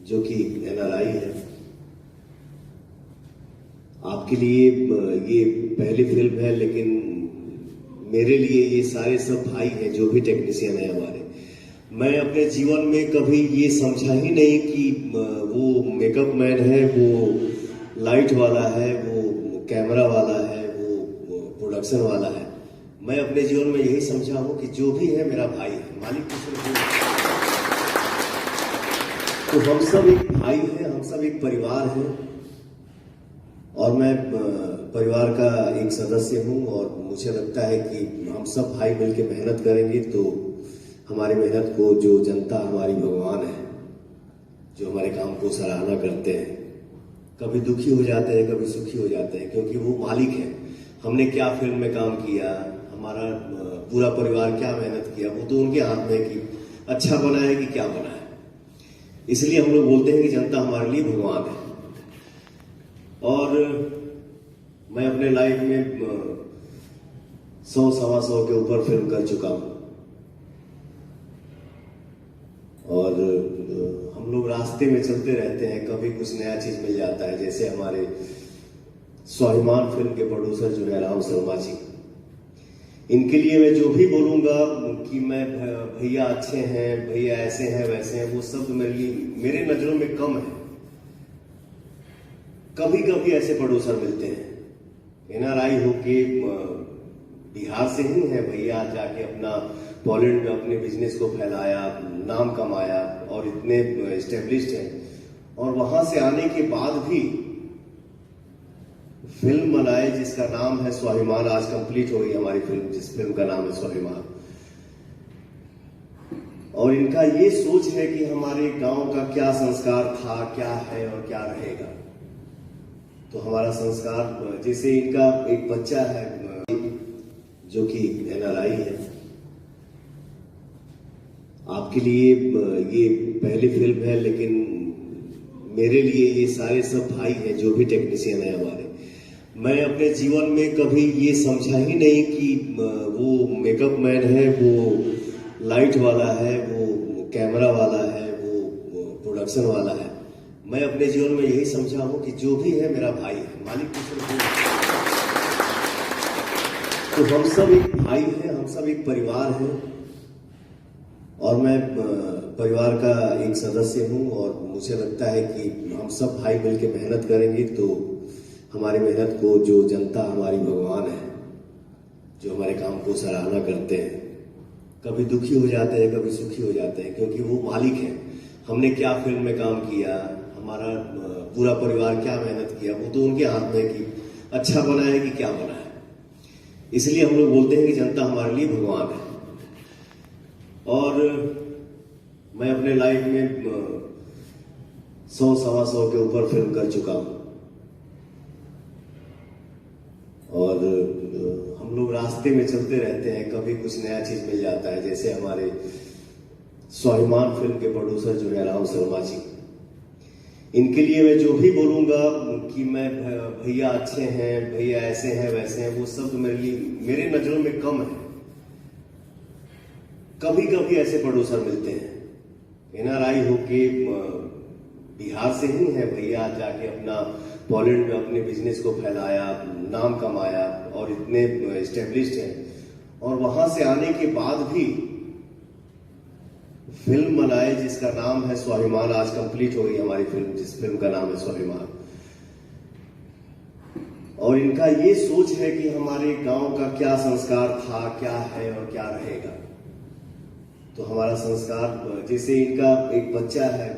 जो कि एनआरआई है। आपके लिए ये पहली फिल्म है, लेकिन मेरे लिए ये सारे सब भाई हैं जो भी टेक्नीशियन है हमारे। मैं अपने जीवन में कभी ये समझा ही नहीं कि वो मेकअप मैन है, वो लाइट वाला है, वो कैमरा वाला है, वो प्रोडक्शन वाला है। मैं अपने जीवन में यही समझा हूँ कि जो भी है मेरा भाई है, मालिक तो हम सब एक भाई हैं, हम सब एक परिवार हैं। और मैं परिवार का एक सदस्य हूं और मुझे लगता है कि हम सब भाई मिलकर मेहनत करेंगे तो हमारी मेहनत को जो जनता हमारी भगवान है, जो हमारे काम को सराहना करते हैं, कभी दुखी हो जाते हैं, कभी सुखी हो जाते हैं, क्योंकि वो मालिक है। हमने क्या फिल्म में काम किया, हमारा पूरा परिवार क्या मेहनत किया, वो तो उनके हाथ में है कि अच्छा बना है कि क्या बना है। इसलिए हम लोग बोलते हैं कि जनता हमारे लिए भगवान है। और मैं अपने लाइफ में 100-125 के ऊपर फिल्म कर चुका हूं। और हम लोग रास्ते में चलते रहते हैं, कभी कुछ नया चीज मिल जाता है। जैसे हमारे स्वाभिमान फिल्म के प्रोड्यूसर जो है राम शर्मा जी, इनके लिए मैं जो भी बोलूंगा कि मैं भैया अच्छे हैं, भैया ऐसे हैं वैसे हैं, वो सब मेरे नजरों में कम है। कभी कभी ऐसे प्रोड्यूसर मिलते हैं, एनआरआई होके बिहार से ही है भैया, जाके अपना पोलैंड में अपने बिजनेस को फैलाया, नाम कमाया और इतने एस्टेब्लिश्ड हैं। और वहां से आने के बाद भी फिल्म बनाए जिसका नाम है स्वाभिमान। आज कंप्लीट हो गई हमारी फिल्म, जिस फिल्म का नाम है स्वाभिमान। और इनका ये सोच है कि हमारे गांव का क्या संस्कार था, क्या है और क्या रहेगा। तो हमारा संस्कार, जैसे इनका एक बच्चा है जो कि एनआरआई है। आपके लिए ये पहली फिल्म है, लेकिन मेरे लिए ये सारे सब भाई हैं जो भी टेक्नीशियन है हमारे। मैं अपने जीवन में कभी ये समझा ही नहीं कि वो मेकअप मैन है, वो लाइट वाला है, वो कैमरा वाला है, वो प्रोडक्शन वाला है। मैं अपने जीवन में यही समझा हूं कि जो भी है मेरा भाई है, मालिक तो हम सब एक भाई हैं, हम सब एक परिवार हैं। और मैं परिवार का एक सदस्य हूं और मुझे लगता है कि हम सब भाई मिलकर मेहनत करेंगे तो हमारी मेहनत को जो जनता हमारी भगवान है, जो हमारे काम को सराहना करते हैं, कभी दुखी हो जाते हैं, कभी सुखी हो जाते हैं, क्योंकि वो मालिक है। हमने क्या फिल्म में काम किया, हमारा पूरा परिवार क्या मेहनत किया, वो तो उनके हाथ में है कि अच्छा बना है कि क्या बना है। इसलिए हम लोग बोलते हैं कि जनता हमारे लिए भगवान है। और मैं अपने लाइफ में 100-125 के ऊपर फिल्म कर चुका हूं। और हम लोग रास्ते में चलते रहते हैं, कभी कुछ नया चीज मिल जाता है। जैसे हमारे स्वाभिमान फिल्म के प्रोड्यूसर जो है राम शर्मा जी, इनके लिए मैं जो भी बोलूंगा कि मैं भैया अच्छे हैं, भैया ऐसे हैं वैसे हैं, वो सब मेरे नजरों में कम है। कभी कभी ऐसे प्रोड्यूसर मिलते हैं, एनआरआई होके बिहार से ही है भैया, जाके अपना पोलैंड में अपने बिजनेस को फैलाया, नाम कमाया और इतने एस्टेब्लिश्ड हैं। और वहां से आने के बाद भी फिल्म बनाए जिसका नाम है स्वाभिमान। आज कंप्लीट हो गई हमारी फिल्म, जिस फिल्म का नाम है स्वाभिमान। और इनका ये सोच है कि हमारे गांव का क्या संस्कार था, क्या है और क्या रहेगा। तो हमारा संस्कार, जैसे इनका एक बच्चा है